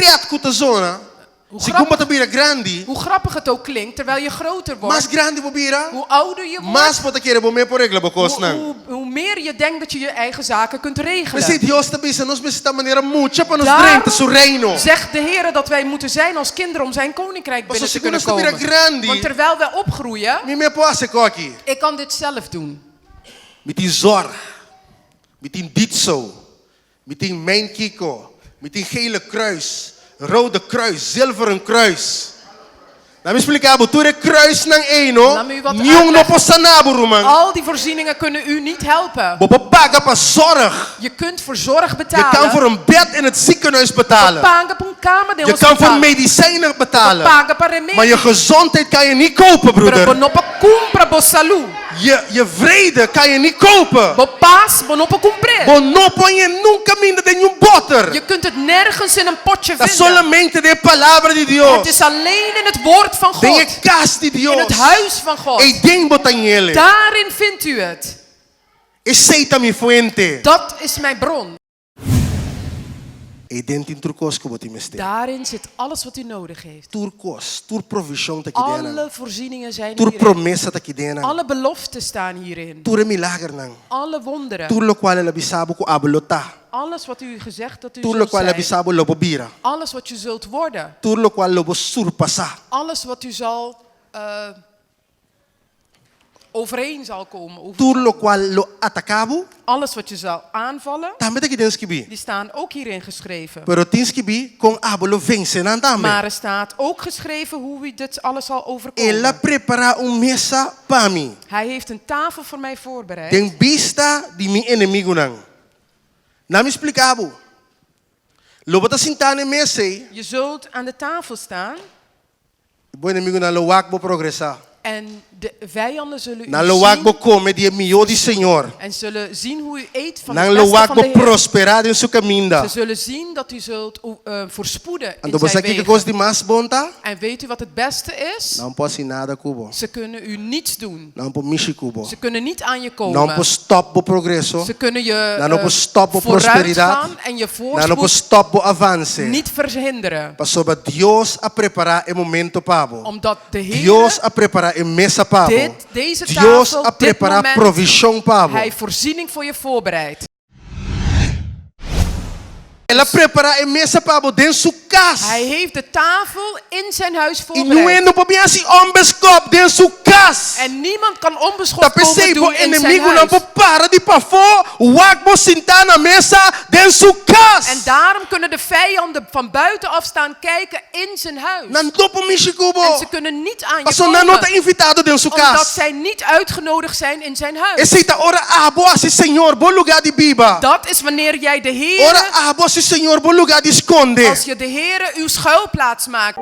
criado com zona. Hoe grappig het ook klinkt, terwijl je groter wordt, Mas grande bobira. hoe ouder je wordt, Mas pota querer bom por regla bocos hoe meer je denkt dat je je eigen zaken kunt Mas regelen. Dios te bisa nos bisa maneira mucha para nos drente su reino. Zegt de Heer dat wij moeten zijn als kinderen om zijn koninkrijk binnen te kunnen komen. grande. Want terwijl wij opgroeien, Mi me poase coqui. ik kan dit zelf doen. Mitin zor. Mitin ditso. Mitin mijn kiko. Mitin gele kruis. Rode kruis, zilveren kruis. Laat me explicar, tu er kruis nang eno. Laat me u wat Nyong no uitleggen. posanabu rumang. Al die voorzieningen kunnen u niet helpen. Bobo paga pa zorg. Je kunt voor zorg Je betalen. kan voor een bed in het ziekenhuis betalen. Paga para kamer de Je kan voor medicijnen betalen. Paga para remédio. Maar je gezondheid kan je niet kopen, broeder. Bono pa compra bo salu. Je vrede kan je niet kopen. Bo paz, bono pa comprar. No pon je nunca minder de un boter. Je kunt het nergens in een potje Dat vinden. solamente de palavra de Het Dios. is alleen in het woord van De God. je casa de In Dios. het huis van God. E ding botanyele. Daarin vindt u het. Aceita mi fuente. Dat is mijn bron. E dentro in turcos que botim este. Daarin zit alles wat u nodig heeft. Turcos, tur provision ta kidena. Alle voorzieningen zijn Tur hierin. promessa ta kidena. Alle beloften staan hierin. Tur milagre nang. Alle wonderen. Tur lo qual la bisabo ko abolota. Alles wat u gezegd dat u Tur lo zult qual la zijn. bisabo lobo bira. Alles wat u zult worden. Tur lo qual lobo surpassa. Alles wat u zal overeen zal komen. Tur lo qual lo atacabo. Alles wat je zal aanvallen. Tambe ta kidenski bi. Die staan ook hierin geschreven. Pero tinski bi con abolo vence nan tambe. Maar er staat ook geschreven hoe u dit alles zal Ela overkomen. prepara mesa para mim. Hij heeft een tafel voor mij voorbereid. Den vista de mi inimigo nang. Na me explicabo. Lobo ta sintane mese. Je zult aan de tafel staan Bo inimigo na lo wakbo progressa. en de vijanden zullen u Na lo wakbo zien come die mio di Senhor. en zullen zien hoe u eet van Na het lo beste van wakbo de Heer. prosperar in su caminda. Ze zullen zien dat u zult voorspoeden in Ando zijn você que wegen. gosta de mais bonta? En weet u wat het beste is? Não posso nada cubo. Ze kunnen u niets doen. Não po mishi cubo. Ze kunnen niet aan je Não komen. po stop bo progresso. Ze kunnen je Não po stop bo vooruit prosperidade. gaan en je Não po voorspoed stop bo avance. niet verhinderen. Pasoba Deus a preparar o momento pabo. Omdat de Heer Deus a preparar a mesa pabo. deze Deus tafel, a dit preparar moment, provisão pabo. Hij voorziening voor je voorbereidt. Ela prepara a mesa pabo dentro su casa. Hij heeft de tafel in zijn huis E não voorbereid. não pode assim homens cop dentro su casa. En niemand kan Tá onbeschoft komen percebendo doen in zijn inimigo não huis. pode para de pafo, wakbo sentar na mesa dentro su casa. En daarom kunnen de vijanden van buitenaf staan kijken in zijn huis. Não topo mishi cubo. En ze kunnen niet aan je Paso não tá komen. invitado dentro su Omdat casa. zij niet uitgenodigd zijn in zijn huis. Esse tá ora abo assim Senhor, bom lugar de biba. Dat is wanneer jij de Ora Heer, abo assim Senhor, bom lugar de esconde. als je de Heer uw schuilplaats maakt.